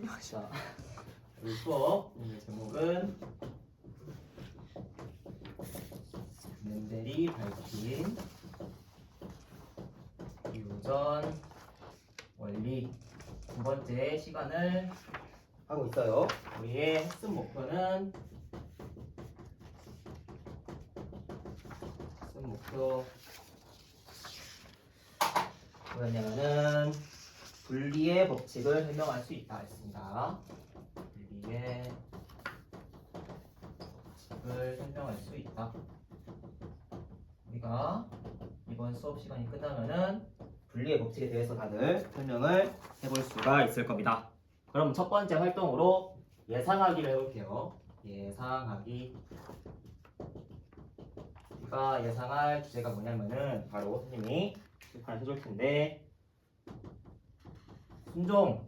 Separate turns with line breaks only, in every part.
자, 우리 수업 오늘 제목은 멘델이 밝힌 유전 원리 두 번째 시간을 하고 있어요. 우리의 학습 목표는 뭐였냐면은 분리의 법칙을 설명할 수 있다 했습니다. 분리의 법칙을 설명할 수 있다. 우리가 이번 수업 시간이 끝나면은 분리의 법칙에 대해서 다들 설명을 해볼 수가 있을 겁니다. 그럼 첫 번째 활동으로 예상하기를 해볼게요. 예상하기. 우리가 예상할 주제가 뭐냐면은 바로 선생님이 출판을 해줄 텐데, 순종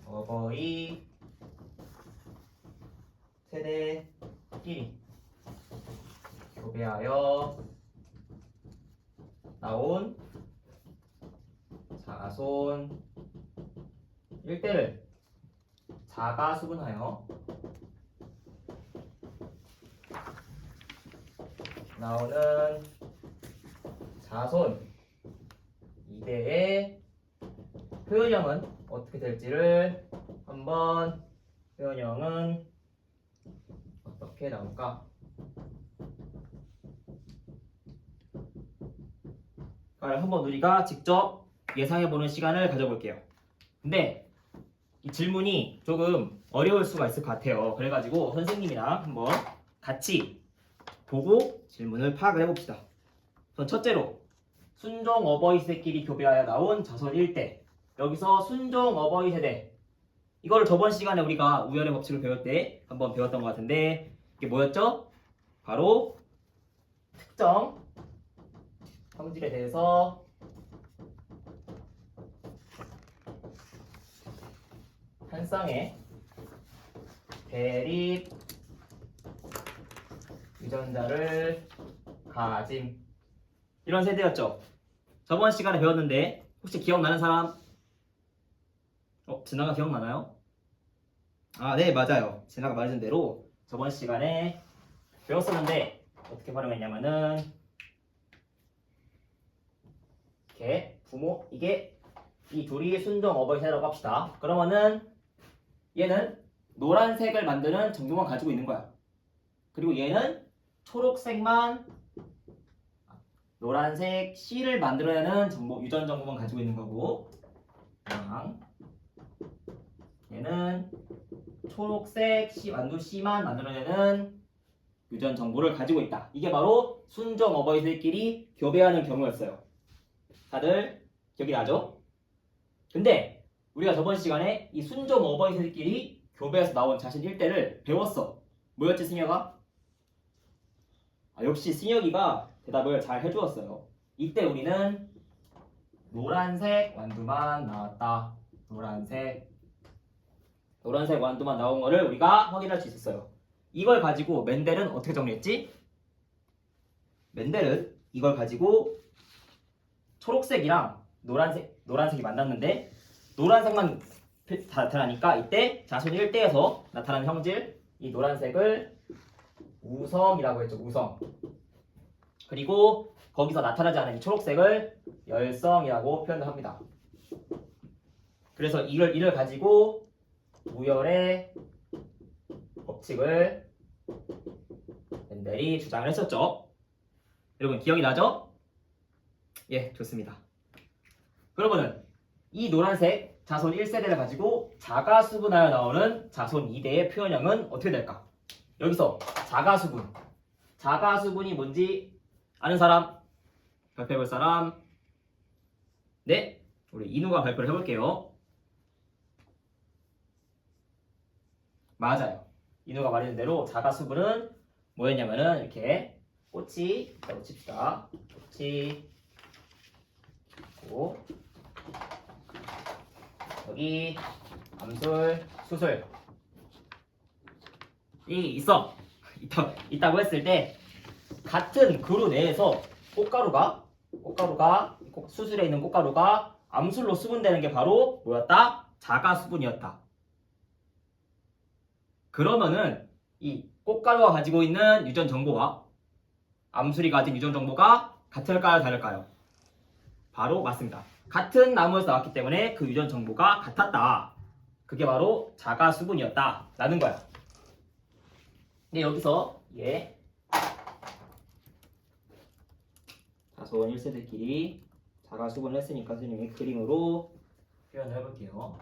어버이 세대끼리 교배하여 나온 자손 일대를 자가수분하여 나오는 자손 2대의 표현형은 어떻게 될지를 한번 표현형은 어떻게 나올까? 한번 우리가 직접 예상해보는 시간을 가져볼게요. 근데 이 질문이 조금 어려울 수가 있을 것 같아요. 그래가지고 선생님이랑 한번 같이 보고 질문을 파악을 해봅시다. 우선 첫째로 순종 어버이 세대끼리 교배하여 나온 자손 1대. 여기서 순종 어버이 세대, 이거를 저번 시간에 우리가 우열의 법칙을 배울 때 한번 배웠던 것 같은데, 이게 뭐였죠? 바로 특정 성질에 대해서 한 쌍의 대립 유전자를 가짐, 이런 세대였죠. 저번 시간에 배웠는데 혹시 기억나는 사람? 진아가 기억나나요? 네, 맞아요. 진아가 말해준 대로 저번 시간에 배웠었는데 어떻게 활용했냐면은 이렇게 부모, 이게 이 둘이 순종 어버이 세대라고 합시다. 그러면은 얘는 노란색을 만드는 정보만 가지고 있는 거야. 그리고 얘는 초록색만, 노란색 C를 만들어내는 정보, 유전 정보만 가지고 있는 거고, 얘는 초록색 C, 완두 C만 만들어내는 유전 정보를 가지고 있다. 이게 바로 순종 어버이 세대끼리 교배하는 경우였어요. 다들 기억이 나죠? 근데 우리가 저번 시간에 이 순종 어버이 세대끼리 교배해서 나온 자신 1대를 배웠어. 뭐였지, 승혁아? 역시 승혁이가 대답을 잘 해주었어요. 이때 우리는 노란색 완두만 나왔다. 노란색 완두만 나온 거를 우리가 확인할 수 있었어요. 이걸 가지고 멘델은 어떻게 정리했지? 멘델은 이걸 가지고 초록색이랑 노란색이 만났는데, 노란색만 나타나니까 이때 자손 1대에서 나타나는 형질, 이 노란색을 우성이라고 했죠. 우성. 그리고 거기서 나타나지 않은 이 초록색을 열성이라고 표현을 합니다. 그래서 이를 가지고 우열의 법칙을 멘델이 주장을 했었죠. 여러분 기억이 나죠? 예, 좋습니다. 그러면은 이 노란색 자손 1세대를 가지고 자가수분하여 나오는 자손 2대의 표현형은 어떻게 될까? 여기서 자가수분이 뭔지 아는 사람? 발표해볼 사람? 네, 우리 인우가 발표를 해볼게요. 맞아요. 인우가 말하는 대로 자가수분은 뭐였냐면은 이렇게 꽃이, 이따 칩시다. 꽃이 있고, 여기 암술, 수술 이 있다고 했을 때, 같은 그루 내에서 꽃가루가 수술에 있는 꽃가루가 암술로 수분되는 게 바로 뭐였다? 자가 수분이었다. 그러면은 이 꽃가루가 가지고 있는 유전 정보와 암술이 가진 유전 정보가 같을까요, 다를까요? 바로 맞습니다. 같은 나무에서 나왔기 때문에 그 유전 정보가 같았다. 그게 바로 자가 수분이었다 라는 거야. 근데 여기서 자손 1세대끼리 자가 수분을 했으니까 선생님이 그림으로 표현을 해볼게요.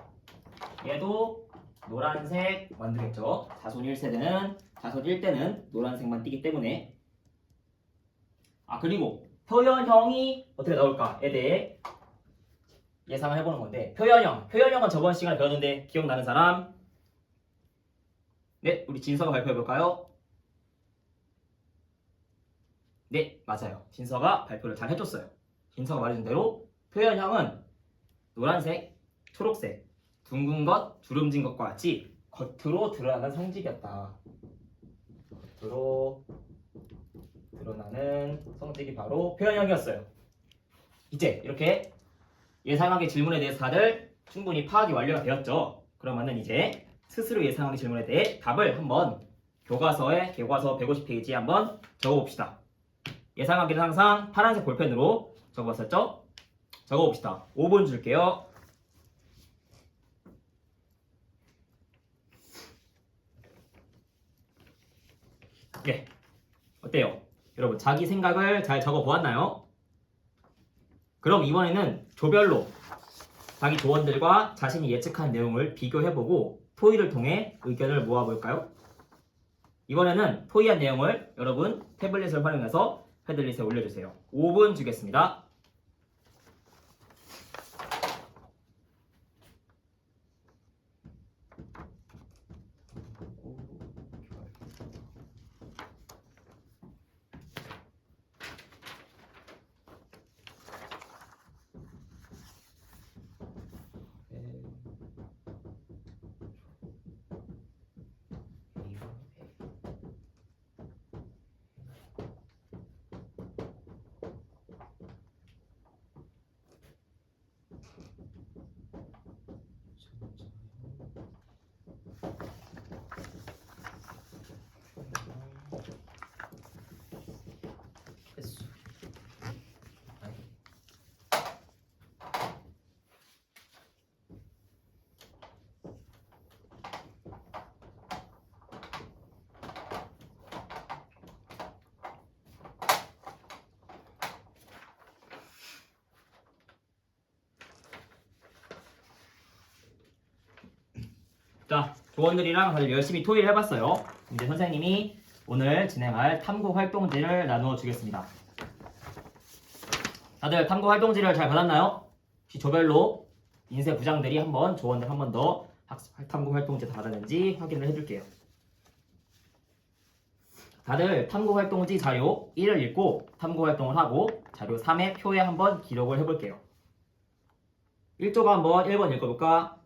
얘도 노란색 만들겠죠. 자손 1세대는 자손 1대는 노란색만 띄기 때문에. 그리고 표현형이 어떻게 나올까에 대해 예상을 해보는 건데, 표현형은 저번 시간에 배웠는데 기억나는 사람? 네, 우리 진서가 발표해볼까요? 네, 맞아요. 진서가 발표를 잘 해줬어요. 진서가 말해준 대로 표현형은 노란색, 초록색, 둥근 것, 주름진 것과 같이 겉으로 드러나는 성질이었다. 겉으로 드러나는 성질이 바로 표현형이었어요. 이제 이렇게 예상하기 질문에 대해서 다들 충분히 파악이 완료가 되었죠. 그러면은 이제 스스로 예상하기 질문에 대해 답을 한번 교과서 150페이지에 한번 적어봅시다. 예상하기는 항상 파란색 볼펜으로 적어봤었죠? 적어봅시다. 5분 줄게요. 네, 어때요? 여러분 자기 생각을 잘 적어보았나요? 그럼 이번에는 조별로 자기 조언들과 자신이 예측한 내용을 비교해보고 토의를 통해 의견을 모아볼까요? 이번에는 토의한 내용을 여러분 태블릿을 활용해서 패들릿에 올려주세요. 5분 주겠습니다. 자, 조원들이랑 다들 열심히 토의를 해봤어요. 이제 선생님이 오늘 진행할 탐구 활동지를 나누어 주겠습니다. 다들 탐구 활동지를 잘 받았나요? 혹시 조별로 인쇄 부장들이 한번 조원들 한 번 더 탐구 활동지 다 받았는지 확인을 해줄게요. 다들 탐구 활동지 자료 1을 읽고 탐구 활동을 하고 자료 3의 표에 한번 기록을 해볼게요. 1조가 한번 1번 읽어볼까?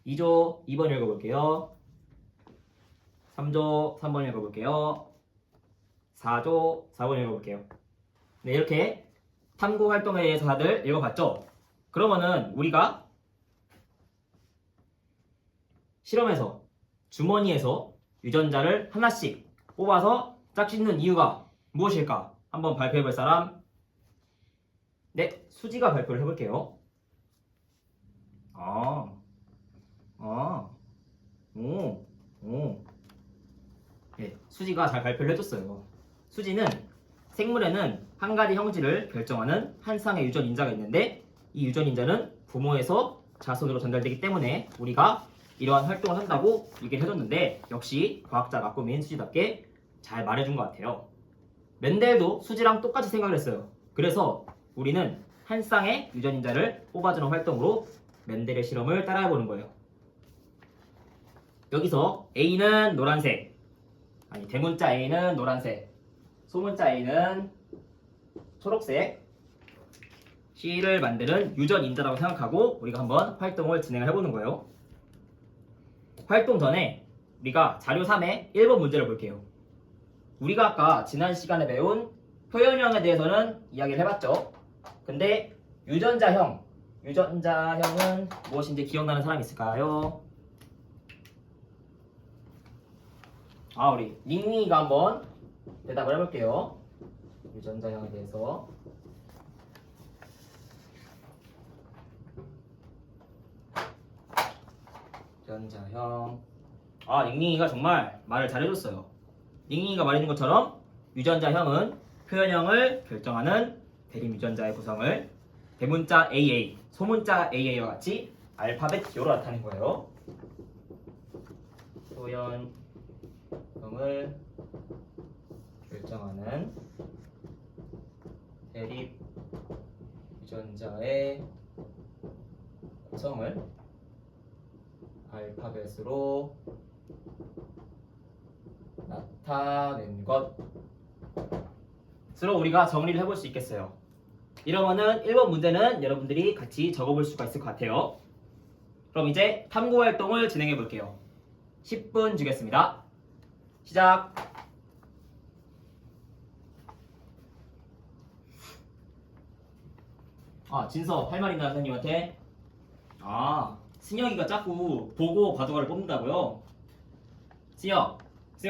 2조 2번 읽어볼게요. 3조 3번 읽어볼게요. 4조 4번 읽어볼게요. 네, 이렇게 탐구 활동에 대해서 다들 읽어봤죠? 그러면은 우리가 실험에서 주머니에서 유전자를 하나씩 뽑아서 짝 찢는 이유가 무엇일까? 한번 발표해볼 사람? 네, 수지가 발표를 해볼게요. 네, 수지가 잘 발표를 해줬어요. 수지는 생물에는 한 가지 형질을 결정하는 한 쌍의 유전 인자가 있는데 이 유전 인자는 부모에서 자손으로 전달되기 때문에 우리가 이러한 활동을 한다고 얘기를 해줬는데 역시 과학자 라꾸민 수지답게 잘 말해준 것 같아요. 멘델도 수지랑 똑같이 생각을 했어요. 그래서 우리는 한 쌍의 유전 인자를 뽑아주는 활동으로 멘델의 실험을 따라해보는 거예요. 여기서 A는 노란색, 대문자 A는 노란색, 소문자 A는 초록색, C를 만드는 유전 인자라고 생각하고 우리가 한번 활동을 진행을 해보는 거예요. 활동 전에 우리가 자료 3의 1번 문제를 볼게요. 우리가 아까 지난 시간에 배운 표현형에 대해서는 이야기를 해봤죠. 근데 유전자형, 유전자형은 무엇인지 기억나는 사람 있을까요? 우리 닝닝이가 한번 대답을 해볼게요. 유전자형에 대해서. 유전자형. 닝닝이가 정말 말을 잘해줬어요. 닝닝이가 말해준 것처럼 유전자형은 표현형을 결정하는 대립유전자의 구성을 대문자 AA, 소문자 AA와 같이 알파벳 U로 나타낸 거예요. 표현형을 결정하는 대립유전자의 구성을 알파벳으로 나타낸 것으로 우리가 정리를 해볼 수 있겠어요. 이러면은 1번 문제는 여러분들이 같이 적어볼 수가 있을 것 같아요. 그럼 이제 탐구 활동을 진행해 볼게요. 10분 주겠습니다. 시작! 진서 할 말 있나 선생님한테? 승혁이가 자꾸 보고 바둑알을 뽑는다고요? 승혁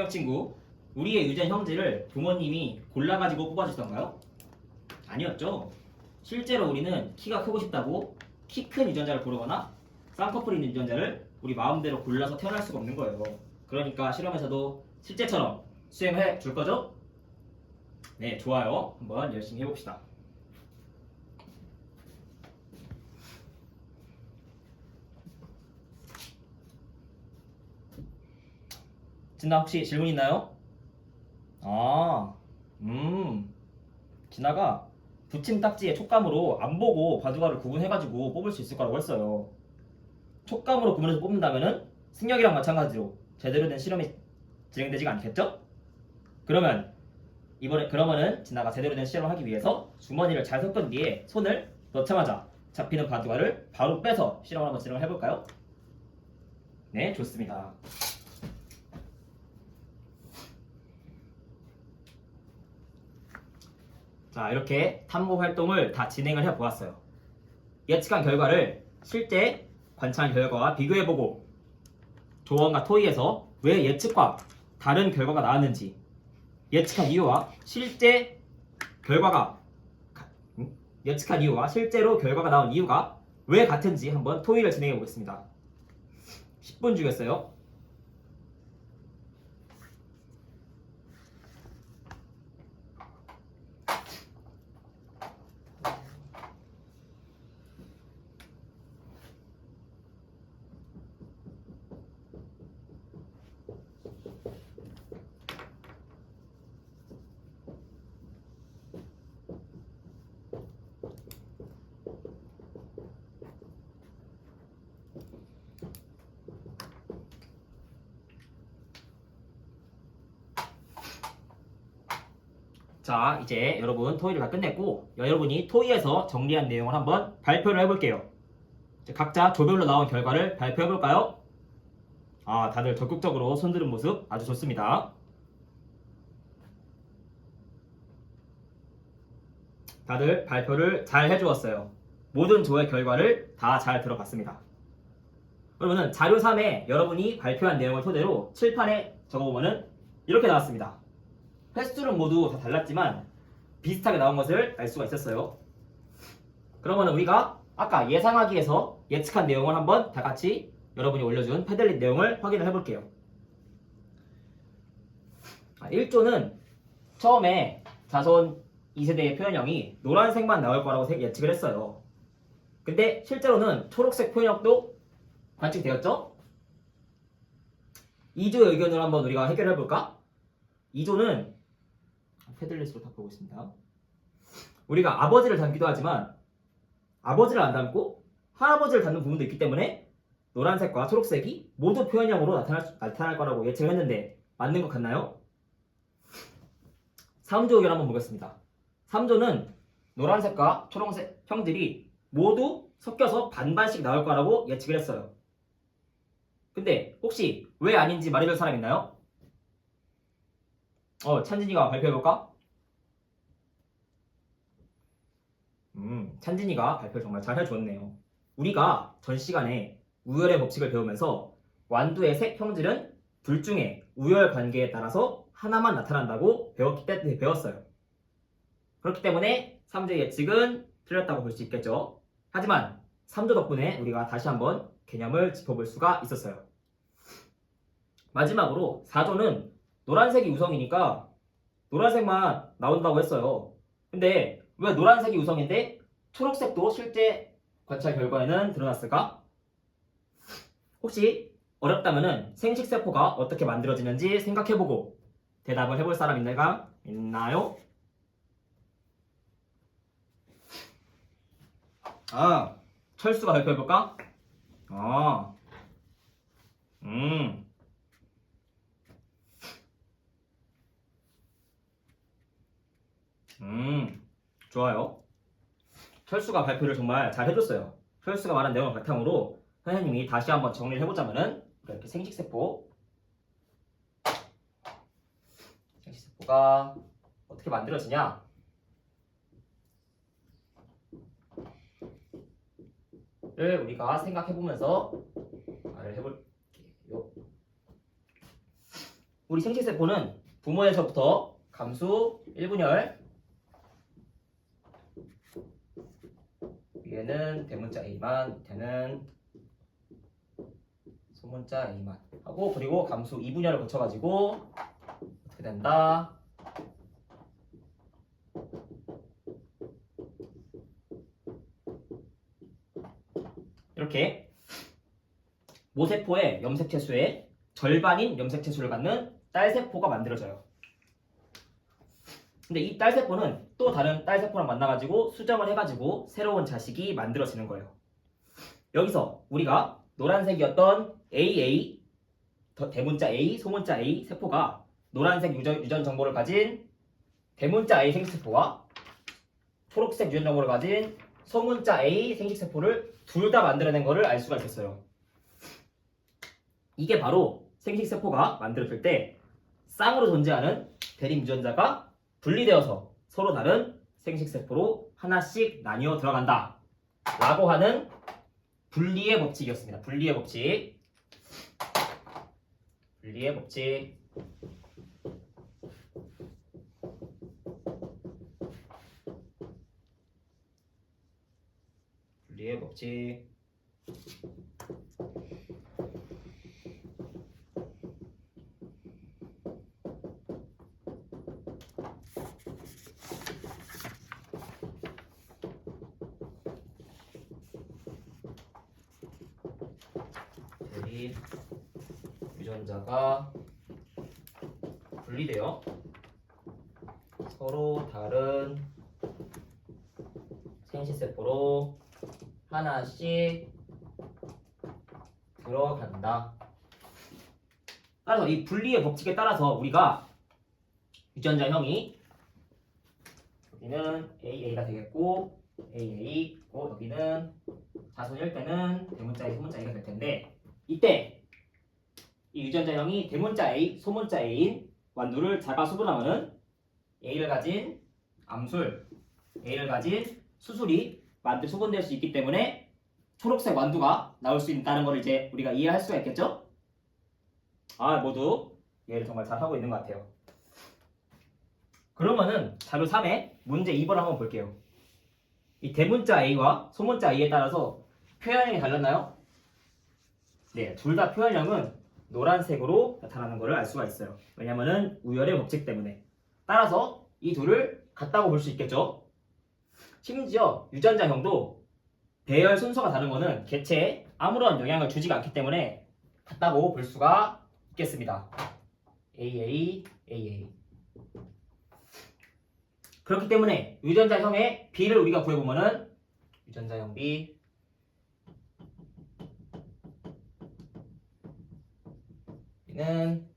친구, 우리의 유전 형제를 부모님이 골라가지고 뽑아주던가요? 아니었죠. 실제로 우리는 키가 크고 싶다고 키 큰 유전자를 고르거나 쌍꺼풀 있는 유전자를 우리 마음대로 골라서 태어날 수가 없는 거예요. 그러니까 실험에서도 실제처럼 수행해 줄 거죠? 네, 좋아요. 한번 열심히 해봅시다. 진아 혹시 질문 있나요? 진아가 붙임 딱지의 촉감으로 안 보고 바둑알을 구분해가지고 뽑을 수 있을 거라고 했어요. 촉감으로 구분해서 뽑는다면은 승혁이랑 마찬가지로 제대로 된 실험이 진행되지가 않겠죠? 그러면은 진아가 제대로 된 실험을 하기 위해서 주머니를 잘 섞은 뒤에 손을 넣자마자 잡히는 바둑알을 바로 빼서 실험을 한번 진행을 해볼까요? 네, 좋습니다. 자, 이렇게 탐구 활동을 다 진행을 해보았어요. 예측한 결과를 실제 관찰 결과와 비교해보고 조원과 토의에서 왜 예측과 다른 결과가 나왔는지, 예측한 이유와 실제로 결과가 나온 이유가 왜 같은지 한번 토의를 진행해 보겠습니다. 10분 주겠어요. 자, 이제 여러분 토의를 다 끝냈고 여러분이 토의에서 정리한 내용을 한번 발표를 해볼게요. 각자 조별로 나온 결과를 발표해볼까요? 다들 적극적으로 손드는 모습 아주 좋습니다. 다들 발표를 잘 해주었어요. 모든 조의 결과를 다 잘 들어봤습니다. 그러면은 자료 3에 여러분이 발표한 내용을 토대로 칠판에 적어보면은 이렇게 나왔습니다. 횟수는 모두 다 달랐지만 비슷하게 나온 것을 알 수가 있었어요. 그러면 우리가 아까 예상하기에서 예측한 내용을 한번 다 같이 여러분이 올려준 패들릿 내용을 확인을 해볼게요. 1조는 처음에 자손 2세대의 표현형이 노란색만 나올 거라고 예측을 했어요. 근데 실제로는 초록색 표현형도 관측되었죠? 2조의 의견을 한번 우리가 해결해 볼까? 2조는 패들릿으로 다 보고 있습니다. 우리가 아버지를 닮기도 하지만 아버지를 안 닮고 할아버지를 닮는 부분도 있기 때문에 노란색과 초록색이 모두 표현형으로 나타날 거라고 예측을 했는데 맞는 것 같나요? 3조 의견 한번 보겠습니다. 3조는 노란색과 초록색 형들이 모두 섞여서 반반씩 나올 거라고 예측을 했어요. 근데 혹시 왜 아닌지 말해줄 사람 있나요? 찬진이가 발표해볼까? 찬진이가 발표를 정말 잘 해주었네요. 우리가 전 시간에 우열의 법칙을 배우면서 완두의 색 형질은 둘 중에 우열 관계에 따라서 하나만 나타난다고 배웠어요. 그렇기 때문에 3조의 예측은 틀렸다고 볼 수 있겠죠. 하지만 3조 덕분에 우리가 다시 한번 개념을 짚어볼 수가 있었어요. 마지막으로 4조는 노란색이 우성이니까 노란색만 나온다고 했어요. 근데 왜 노란색이 우성인데 초록색도 실제 관찰 결과에는 드러났을까? 혹시 어렵다면 생식세포가 어떻게 만들어지는지 생각해보고 대답을 해볼 사람 있나요? 철수가 발표해볼까? 좋아요. 철수가 발표를 정말 잘 해줬어요. 철수가 말한 내용을 바탕으로 선생님이 다시 한번 정리를 해보자면은 이렇게 생식세포가 어떻게 만들어지냐? 를 우리가 생각해보면서 말을 해볼게요. 우리 생식세포는 부모에서부터 감수 1분열, 위에는 대문자 A만, 밑에는 소문자 A만 하고, 그리고 감수 2분열을 거쳐가지고 어떻게 된다? 이렇게 모세포의 염색체수의 절반인 염색체수를 갖는 딸세포가 만들어져요. 근데 이 딸세포는 또 다른 딸세포랑 만나가지고 수정을 해가지고 새로운 자식이 만들어지는 거예요. 여기서 우리가 노란색이었던 AA, 대문자 A, 소문자 A 세포가 노란색 유전 정보를 가진 대문자 A 생식세포와 초록색 유전 정보를 가진 소문자 A 생식세포를 둘 다 만들어낸 것을 알 수가 있었어요. 이게 바로 생식세포가 만들어질 때 쌍으로 존재하는 대립유전자가 분리되어서 서로 다른 생식세포로 하나씩 나뉘어 들어간다 라고 하는 분리의 법칙이었습니다. 분리의 법칙. 분리의 법칙. 분리의 법칙. 대립 유전자가 분리되어 서로 다른 생식세포로 하나씩 들어간다. 따라서 이 분리의 법칙에 따라서 우리가 유전자형이 여기는 AA가 되겠고 AA고 여기는 자손일 때는 대문자 A, 소문자 A가 될 텐데 이때 이 유전자형이 대문자 A, 소문자 A인 완두를 자가 수분하면은 A를 가진 암술, A를 가진 수술이 완두 수분될 수 있기 때문에 초록색 완두가 나올 수 있다는 걸 이제 우리가 이해할 수가 있겠죠? 모두 이해를 정말 잘 하고 있는 것 같아요. 그러면은 자료 3의 문제 2번 한번 볼게요. 이 대문자 A와 소문자 A에 따라서 표현형이 달랐나요? 네, 둘 다 표현형은 노란색으로 나타나는 것을 알 수가 있어요. 왜냐면은 우열의 법칙 때문에. 따라서 이 둘을 같다고 볼 수 있겠죠? 심지어 유전자형도 배열 순서가 다른 것은 개체에 아무런 영향을 주지가 않기 때문에 같다고 볼 수가 있겠습니다. AA, AA. 그렇기 때문에 유전자형의 B를 우리가 구해보면은 유전자형 B 는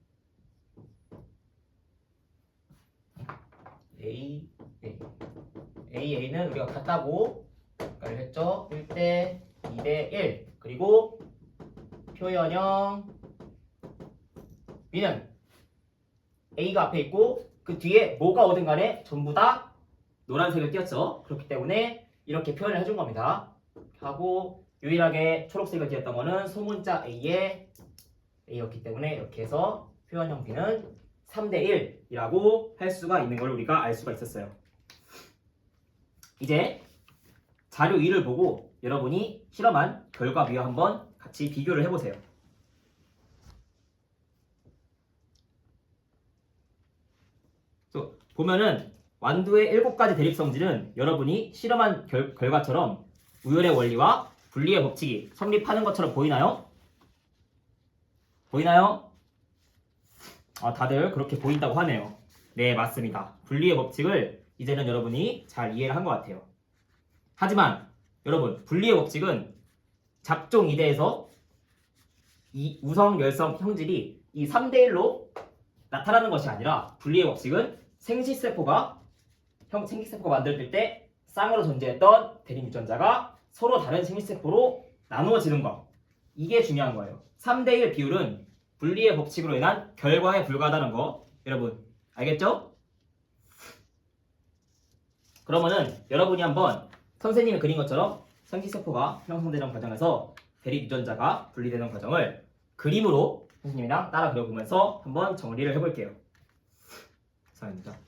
A, AA는 우리가 같다고 평가를 했죠. 1대 2대 1. 그리고 표현형 B는 A가 앞에 있고 그 뒤에 뭐가 오든 간에 전부 다 노란색을 띄었죠. 그렇기 때문에 이렇게 표현을 해준 겁니다. 하고 유일하게 초록색을 띄었던 거는 소문자 A의 A였기 때문에 이렇게 해서 표현형 B는 3대 1이라고 할 수가 있는 걸 우리가 알 수가 있었어요. 이제 자료 2를 보고 여러분이 실험한 결과 B와 한번 같이 비교를 해보세요. 보면은 완두의 7가지 대립성질은 여러분이 실험한 결과처럼 우열의 원리와 분리의 법칙이 성립하는 것처럼 보이나요? 보이나요? 다들 그렇게 보인다고 하네요. 네, 맞습니다. 분리의 법칙을 이제는 여러분이 잘 이해를 한 것 같아요. 하지만 여러분, 분리의 법칙은 잡종 이대에서 이 우성, 열성, 형질이 이 3대1로 나타나는 것이 아니라 분리의 법칙은 생식세포가 만들어질 때 쌍으로 존재했던 대립유전자가 서로 다른 생식세포로 나누어지는 것, 이게 중요한 거예요. 3대1 비율은 분리의 법칙으로 인한 결과에 불과하다는 거 여러분 알겠죠? 그러면은 여러분이 한번 선생님이 그린 것처럼 생식세포가 형성되는 과정에서 대립유전자가 분리되는 과정을 그림으로 선생님이랑 따라 그려보면서 한번 정리를 해볼게요. 감사합니다.